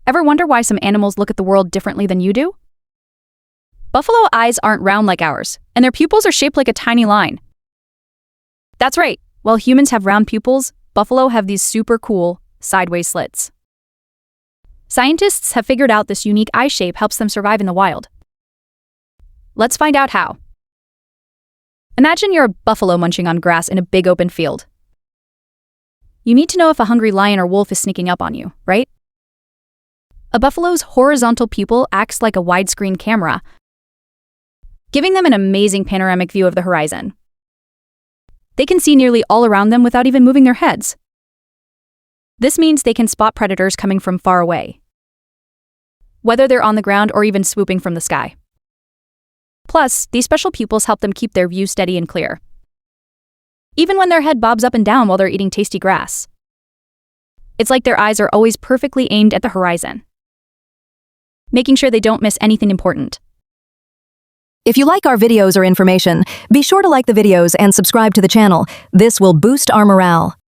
Ever wonder why some animals look at the world differently than you do? Buffalo eyes aren't round like ours, and their pupils are shaped like a tiny line. That's right, while humans have round pupils, buffalo have these super cool, sideways slits. Scientists have figured out this unique eye shape helps them survive in the wild. Let's find out how. Imagine you're a buffalo munching on grass in a big open field. You need to know if a hungry lion or wolf is sneaking up on you, right? A buffalo's horizontal pupil acts like a widescreen camera, giving them an amazing panoramic view of the horizon. They can see nearly all around them without even moving their heads. This means they can spot predators coming from far away, whether they're on the ground or even swooping from the sky. Plus, these special pupils help them keep their view steady and clear, even when their head bobs up and down while they're eating tasty grass. It's like their eyes are always perfectly aimed at the horizon, making sure they don't miss anything important. If you like our videos or information, be sure to like the videos and subscribe to the channel. This will boost our morale.